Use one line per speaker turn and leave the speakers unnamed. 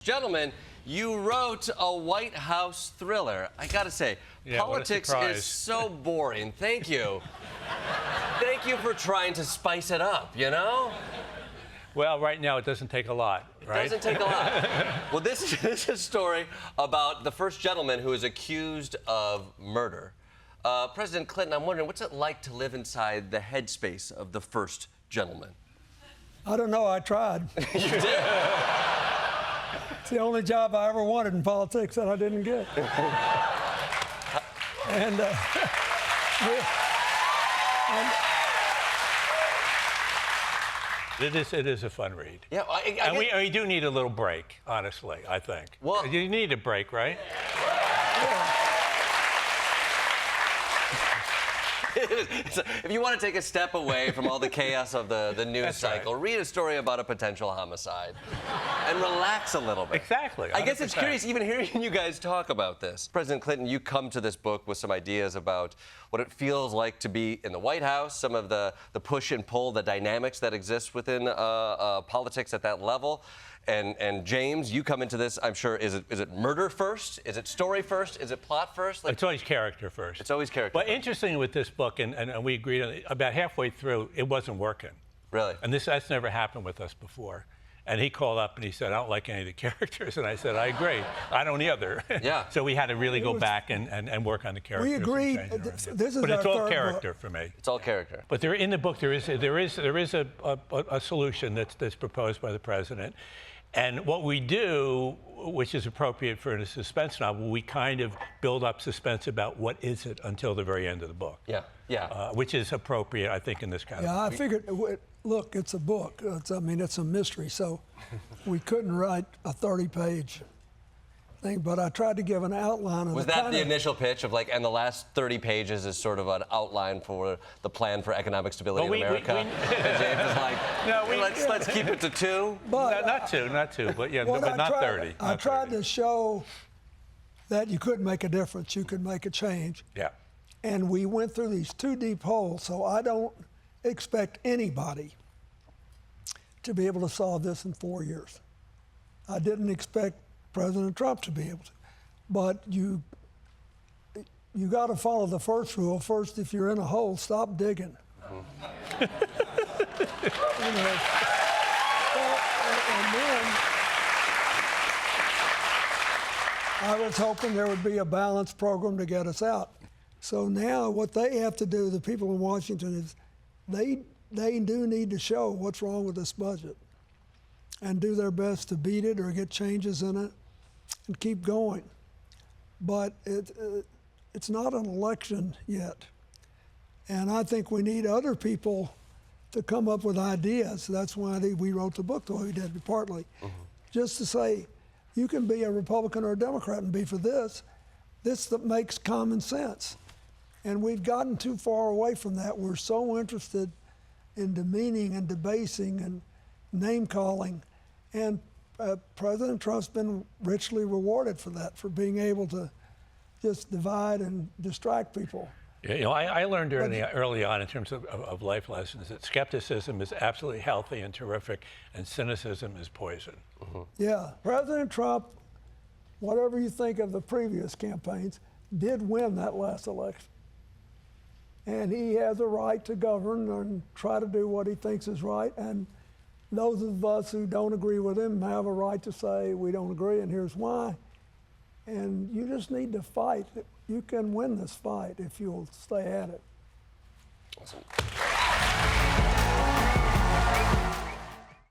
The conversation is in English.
Gentlemen, you wrote a White House thriller. I gotta say, politics is so boring. Thank you. Thank you for trying to spice it up, you know?
Well, right now it doesn't take a lot, right?
It doesn't take a lot. Well, this is a story about the first gentleman who is accused of murder. President Clinton, I'm wondering, what's it like to live inside the headspace of the first gentleman?
I don't know. I tried.
You did?
It's the only job I ever wanted in politics that I didn't get.
It is a fun read.
Yeah,
and we do need a little break, honestly, I think.
Well,
you need a break, right?
Yeah.
If you want to take a step away from all the chaos of the news cycle, read a story about a potential homicide and relax a little bit.
Exactly. 100%.
I guess it's curious even hearing you guys talk about this. President Clinton, you come to this book with some ideas about what it feels like to be in the White House, some of the push and pull, the dynamics that exist within politics at that level. And James, you come into this, I'm sure, is it murder first? Is it story first? Is it plot first?
It's always character first.
It's always character
But
first.
interesting with this book, and we agreed on it, about halfway through, it wasn't working.
Really?
And that's never happened with us before. And he called up and he said, I don't like any of the characters. And I said, I agree. I don't either.
Yeah.
So we had to really go back and work on the characters.
We agreed. This is
but it's all
third
character
book.
for me.
It's all character.
But in the book, there is a solution that's proposed by the president. And what we do, which is appropriate for a suspense novel, we kind of build up suspense about what is it until the very end of the book.
Yeah, yeah.
Which is appropriate, I think, in this kind of book.
Yeah, I figured, look, it's a book. It's a mystery, so we couldn't write a 30-page thing, but I tried to give an outline of
Was that the initial pitch of and the last 30 pages is sort of an outline for the plan for economic stability in America? And James is like, no, let's keep it to 2.
But
not two, but yeah, but not 30.
I tried to show that you could make a difference, you could make a change.
Yeah.
And we went through these 2 deep holes, so I don't expect anybody to be able to solve this in 4 years. I didn't expect President Trump to be able to. But you got to follow the first rule. First, if you're in a hole, stop digging. And then I was hoping there would be a balanced program to get us out. So now what they have to do, the people in Washington, is they do need to show what's wrong with this budget and do their best to beat it or get changes in it and keep going. But it's not an election yet. And I think we need other people to come up with ideas. That's why we wrote the book the way we did, partly. Just to say, you can be a Republican or a Democrat and be for this. This that makes common sense. And we've gotten too far away from that. We're so interested in demeaning and debasing and name-calling. And President Trump's been richly rewarded for that, for being able to just divide and distract people.
Yeah, I learned early on in terms of life lessons that skepticism is absolutely healthy and terrific, and cynicism is poison.
Yeah, President Trump, whatever you think of the previous campaigns, did win that last election. And he has a right to govern and try to do what he thinks is right. And those of us who don't agree with him have a right to say we don't agree and here's why. And you just need to fight. You can win this fight if you'll stay at it.
Awesome.